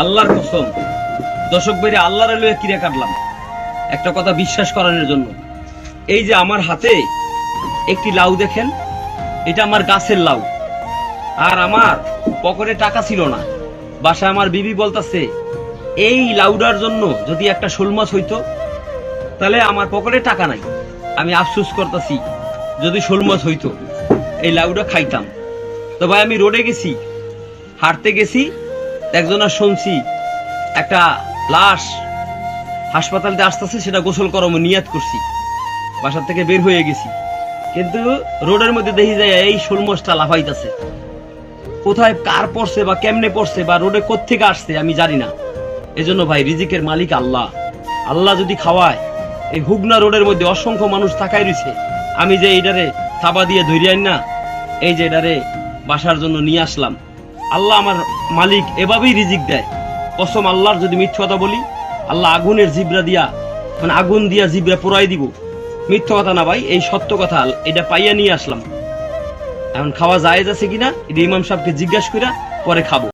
আল্লাহর কসম, দর্শক ভাইরে আল্লাহর লইয়া কিরে কাটলাম একটা কথা বিশ্বাস করানোর জন্য। এই যে আমার হাতে একটি লাউ দেখেন, এটা আমার গাছের লাউ। আর আমার পকেটে টাকা ছিল না। বাসায় আমার বিবি বলতাছে, এই লাউডার জন্য যদি একটা শোল মাছ হইতো, তাহলে আমার পকেটে টাকা নাই। আমি আফসোস করতেছি, যদি শোল মাছ হইতো এই লাউডা খাইতাম। তো ভাই আমি রোডে গেছি, হাঁটতে গেছি, একজনের শুনছি একটা লাশ হাসপাতালতে আসতেছে, সেটা গোসল করাবো নিয়াত করছি, বাসার থেকে বের হয়ে গেছি। কিন্তু রোডের মধ্যে দেখি যায় এই শোল মাছটা লাফাইতেছে। কোথায় কার পড়ছে বা কেমনে পড়ছে বা রোডে কোত্থেকে আসছে আমি জানি না। এজন্য ভাই রিজিকের মালিক আল্লাহ। আল্লাহ যদি খাওয়ায়, এই হুগনা রোডের মধ্যে অসংখ্য মানুষ তাকাই রয়েছে। আমি যে এইটারে থাবা দিয়ে ধরিয়ে না, এই যে এটারে বাসার জন্য নিয়ে আসলাম। আল্লাহ আমার মালিক, এভাবেই রিজিক দেয়। কসম আল্লাহর, যদি মিথ্যা কথা বলি, আল্লাহ আগুনের জিবরা দিয়া, মানে আগুন দিয়া জিবরা পোড়াই দিব। মিথ্যা কথা না ভাই, এই সত্য কথা। এটা পাইয়া নিয়ে আসলাম। এখন খাওয়া জায়েজ আছে কিনা এটা ইমাম সাহেবকে জিজ্ঞাসা করে পরে খাবো।